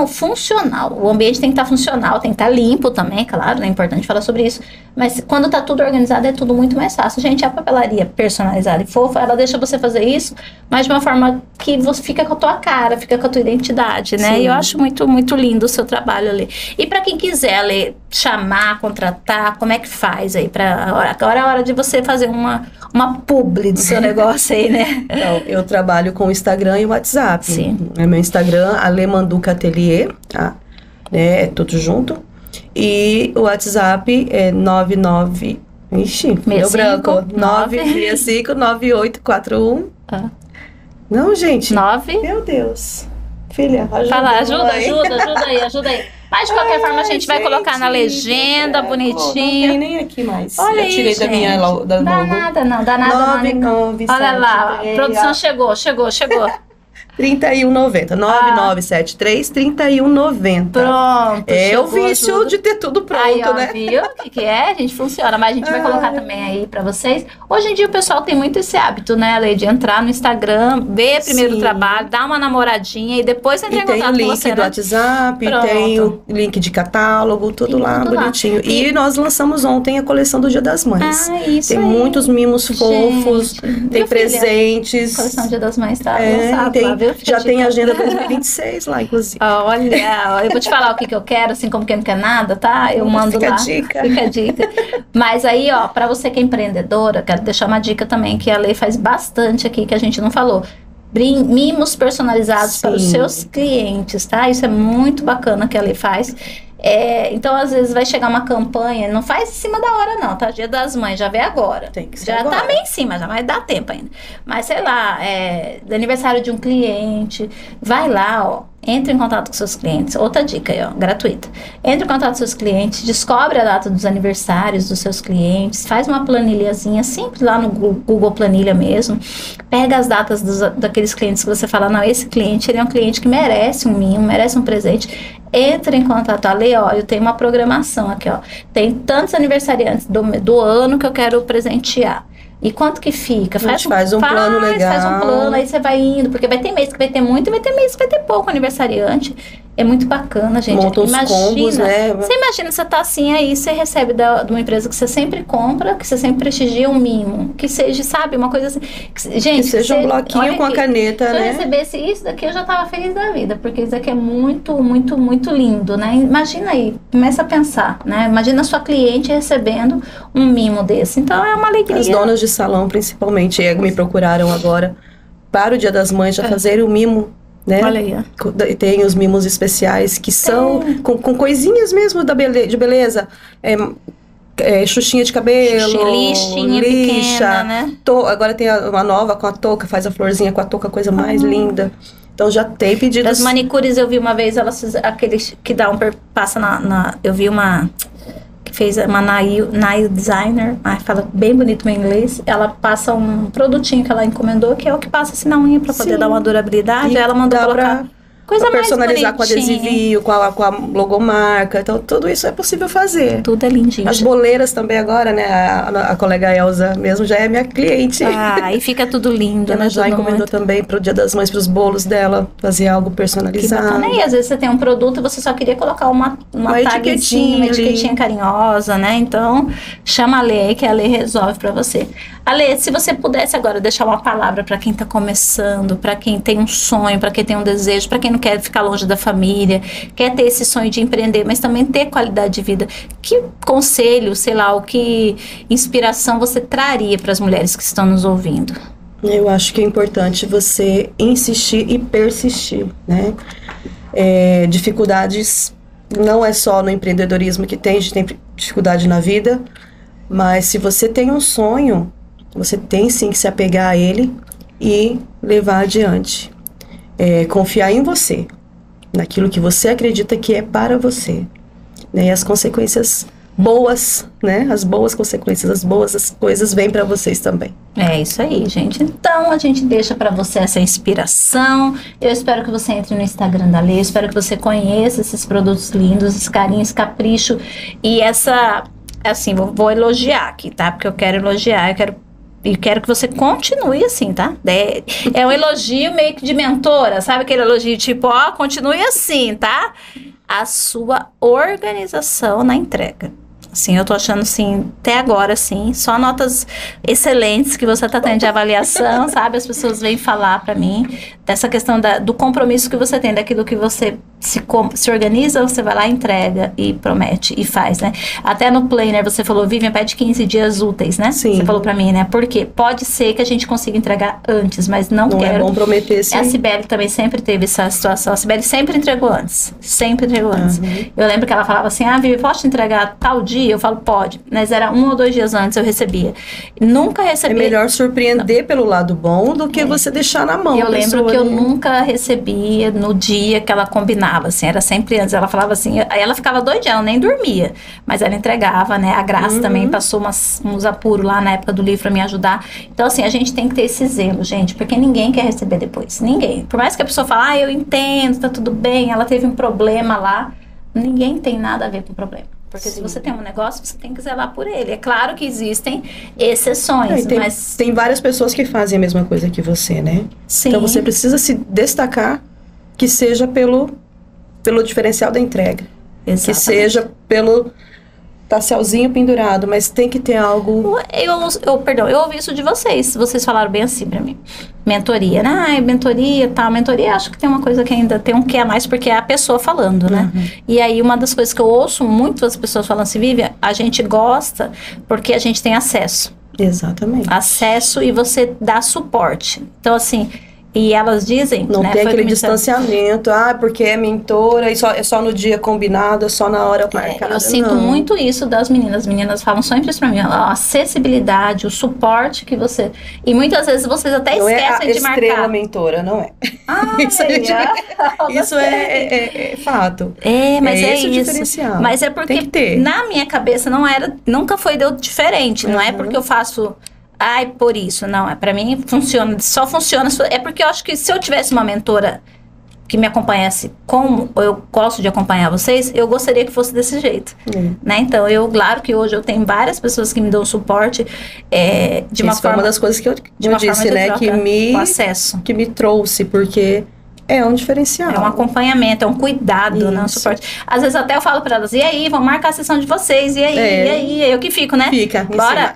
funcional. O ambiente tem que estar funcional, tem que estar limpo também, claro, é importante falar sobre isso. Mas quando tá tudo organizado, é tudo muito mais fácil. Gente, a papelaria personalizada e fofa, ela deixa você fazer isso, mas de uma forma que você fica com a tua cara, fica com a tua identidade, né? Sim. E eu acho muito, muito lindo o seu trabalho ali. E para quem quiser, Ale, chamar, contratar, como é que faz aí? Agora é a hora de você fazer uma publi do seu negócio aí, né? Então, eu trabalho com o Instagram e o WhatsApp. Sim. É meu Instagram, Ale Manduca Atelier, tá? É tudo junto. E o WhatsApp é 99... Ixi, deu branco. 965-9841. Não, gente. 9? Meu Deus. Filha, ajuda. Fala, ajuda aí. Mas de qualquer forma a gente vai colocar na legenda, bonitinho. Não tem nem aqui mais. Olha eu aí, tirei da minha logo. Dá nada não. 99, olha lá, a produção chegou. 31,90. 9973-31,90. Pronto. É o vício tudo. De ter tudo pronto, aí, ó, né? Viu? O que é? A gente funciona, mas a gente vai colocar também aí pra vocês. Hoje em dia o pessoal tem muito esse hábito, né, Lê, de entrar no Instagram, ver primeiro o trabalho, dar uma namoradinha e depois entrar em contato com você. Tem o link do WhatsApp, Pronto. tem o link de catálogo, tudo lá, bonitinho. Lá. E nós lançamos ontem a coleção do Dia das Mães. Isso tem aí. Muitos mimos fofos, tem presentes. A coleção Dia das Mães tá lançada lá, viu? Já tem a agenda 2026 lá, inclusive. Olha, eu vou te falar o que eu quero, assim como quem não quer nada, tá? Eu mando Fica lá. Fica a dica. Mas aí, ó, pra você que é empreendedora, quero deixar uma dica também, que a Lê faz bastante aqui, que a gente não falou. Mimos personalizados para os seus clientes, tá? Isso é muito bacana que a Lê faz. Então, às vezes, vai chegar uma campanha, não faz em cima da hora não, tá? Dia das Mães, já vê agora. Tem que ser já agora. Tá meio em cima, já vai dar tempo ainda. Mas, sei lá, do aniversário de um cliente, vai lá, ó, entre em contato com seus clientes. Outra dica aí, ó, gratuita. Entre em contato com seus clientes, descobre a data dos aniversários dos seus clientes, faz uma planilhazinha simples lá no Google Planilha mesmo, pega as datas daqueles clientes que você fala, não, esse cliente, ele é um cliente que merece um mimo, merece um presente. Entra em contato, Ale, ó, eu tenho uma programação aqui, ó, tem tantos aniversariantes do ano que eu quero presentear. E quanto que fica? Faz um plano legal. Faz um plano, aí você vai indo, porque vai ter mês que vai ter muito e vai ter mês que vai ter pouco aniversariante. É muito bacana, gente. Monta os combos, né? Você imagina, você tá assim aí, você recebe de uma empresa que você sempre compra, que você sempre prestigia um mimo, que seja, sabe, uma coisa assim. Gente, que seja um bloquinho com a caneta, né? Se eu recebesse isso daqui, eu já tava feliz da vida, porque isso daqui é muito, muito, muito lindo, né? Imagina aí, começa a pensar, né? Imagina a sua cliente recebendo um mimo desse. Então, é uma alegria. As donas de salão, principalmente, me procuraram agora para o Dia das Mães já fazer o mimo. Né? Olha aí. Tem os mimos especiais que são com coisinhas mesmo de beleza. Xuxinha de cabelo, lixinha pequena, né? Agora tem uma nova com a touca, faz a florzinha com a touca, coisa mais linda. Então já tem pedidos. Das manicures eu vi uma vez, elas aqueles que dá passa eu vi uma que fez uma nail designer, fala bem bonito meu inglês, ela passa um produtinho que ela encomendou, que é o que passa assim na unha pra poder dar uma durabilidade, aí ela mandou colocar coisa mais personalizar com adesivinho, com a logomarca, então tudo isso é possível fazer. Tudo é lindinho. As boleiras também agora, né, a colega Elza mesmo já é minha cliente. E fica tudo lindo, ela né? já encomendou também pro Dia das Mães, pros bolos dela, fazer algo personalizado. Que bacana. E às vezes você tem um produto e você só queria colocar uma tagzinha, uma etiquetinha carinhosa, né? Então, chama a Lê, que a Lê resolve pra você. Ale, se você pudesse agora deixar uma palavra para quem está começando, para quem tem um sonho, para quem tem um desejo, para quem não quer ficar longe da família, quer ter esse sonho de empreender, mas também ter qualidade de vida, que conselho, sei lá, o que inspiração você traria para as mulheres que estão nos ouvindo? Eu acho que é importante você insistir e persistir, né? Dificuldades Não é só no empreendedorismo que a gente tem dificuldade na vida, mas se você tem um sonho, você tem sim que se apegar a ele e levar adiante. Confiar em você, naquilo que você acredita que é para você, né? E as consequências boas, né? As boas consequências, as boas coisas vêm para vocês também. É isso aí, gente. Então, a gente deixa para você essa inspiração. Eu espero que você entre no Instagram da Lê, eu espero que você conheça esses produtos lindos, esse carinho, esse capricho. E essa, assim, vou elogiar aqui, tá? Porque eu quero elogiar, eu quero que você continue assim, tá? É um elogio meio que de mentora, sabe aquele elogio tipo, ó, continue assim, tá? A sua organização na entrega. Assim, eu tô achando, assim, até agora, assim, só notas excelentes que você tá tendo de avaliação, sabe? As pessoas vêm falar pra mim dessa questão do compromisso que você tem, daquilo que você se organiza, você vai lá, entrega e promete e faz, né? Até no planner você falou, Vivian, pede 15 dias úteis, né? Sim. Você falou pra mim, né? Porque pode ser que a gente consiga entregar antes, mas não quero. É bom prometer, sim. A Cibele também sempre teve essa situação. A Cibele sempre entregou antes. Sempre entregou antes. Eu lembro que ela falava assim, Vivi, posso te entregar tal dia? Eu falo, pode. Mas era 1 ou 2 dias antes eu recebia. Nunca recebi. É melhor surpreender pelo lado bom do que você deixar na mão. Eu lembro que eu nunca recebia no dia que ela combinava, assim, era sempre antes. Ela falava assim, aí ela ficava doidinha, ela nem dormia, mas ela entregava, né? A Graça também passou uns apuros lá na época do livro pra me ajudar. Então, assim, a gente tem que ter esse zelo, gente, porque ninguém quer receber depois. Ninguém. Por mais que a pessoa fale, eu entendo, tá tudo bem, ela teve um problema lá, ninguém tem nada a ver com o problema. Porque se você tem um negócio, você tem que zelar por ele. É claro que existem exceções, mas... Tem várias pessoas que fazem a mesma coisa que você, né? Sim. Então você precisa se destacar, que seja pelo diferencial da entrega. Exatamente. Que seja pelo tacialzinho pendurado, mas tem que ter algo... Eu ouvi isso de vocês. Vocês falaram bem assim pra mim. Mentoria, né? Mentoria, tal. Mentoria, acho que tem uma coisa que ainda tem um que a mais, porque é a pessoa falando, né? E aí, uma das coisas que eu ouço muito as pessoas falando assim, Vivian, a gente gosta porque a gente tem acesso. Exatamente. Acesso e você dá suporte. Então, assim... E elas dizem... Não, né, tem aquele distanciamento, porque é mentora, e é só no dia combinado, é só na hora marcada. Eu sinto muito isso das meninas. As meninas falam sempre isso pra mim. A acessibilidade, o suporte que você... E muitas vezes vocês até esquecem de marcar. Não é a estrela mentora, não é. Isso é fato. Mas é esse isso. O diferencial. Mas é porque tem que ter. Na minha cabeça nunca foi diferente. Não é porque eu faço... por isso. Não, pra mim funciona, só funciona. É porque eu acho que se eu tivesse uma mentora que me acompanhasse como eu gosto de acompanhar vocês, eu gostaria que fosse desse jeito. Né? Então, claro que hoje eu tenho várias pessoas que me dão suporte de uma forma... Foi uma das coisas que eu disse, né? Com acesso. Que me trouxe, porque... É um diferencial. É um acompanhamento, é um cuidado, né? Um suporte. Às vezes até eu falo pra elas, e aí, vamos marcar a sessão de vocês, e aí, e aí? Eu que fico, né? Fica.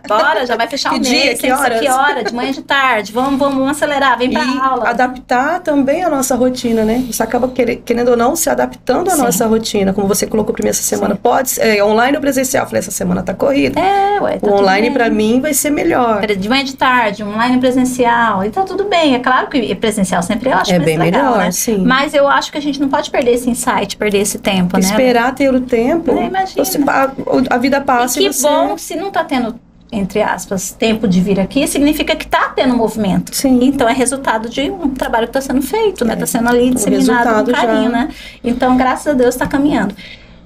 Bora, já vai fechar o mês. Que horas? Que hora? De manhã, de tarde. Vamos acelerar, vem pra aula. Adaptar também a nossa rotina, né? Você acaba, querendo ou não, se adaptando à nossa rotina. Como você colocou pra mim essa semana. Pode ser online ou presencial? Eu falei, essa semana tá corrida. Tá o online pra mim vai ser melhor. De manhã, de tarde, online presencial. E tá tudo bem. É claro que presencial sempre eu acho mais bem legal, melhor. Né? Sim. Mas eu acho que a gente não pode perder esse insight, perder esse tempo, Esperar ter o tempo. Imagina. A vida passa e que bom, se não tá tendo, entre aspas, tempo de vir aqui, significa que tá tendo movimento. Sim. Então é resultado de um trabalho que tá sendo feito, né? Tá sendo ali disseminado com carinho, né? Então, graças a Deus, tá caminhando.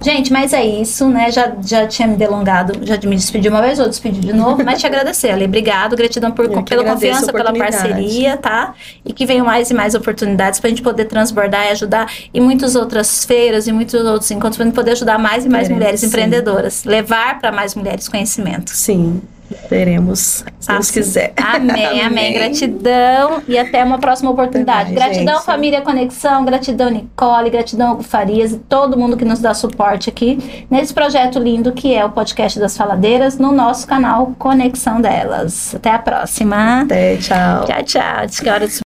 Gente, mas é isso, né? Já tinha me delongado, já me despedi uma vez, ou despedi de novo, mas te agradecer, Ale. Obrigado, gratidão pela confiança, pela parceria, tá? E que venham mais e mais oportunidades pra gente poder transbordar e ajudar, e muitas outras feiras e muitos outros encontros, pra gente poder ajudar mais e mais mulheres empreendedoras. Levar para mais mulheres conhecimento. Sim. Teremos, se Deus quiser. Amém. Gratidão e até uma próxima oportunidade. Gratidão, gente. Família Conexão, gratidão, Nicole, gratidão, Hugo Farias e todo mundo que nos dá suporte aqui nesse projeto lindo que é o podcast das faladeiras no nosso canal Conexão Delas. Até a próxima. Até, tchau. Tchau.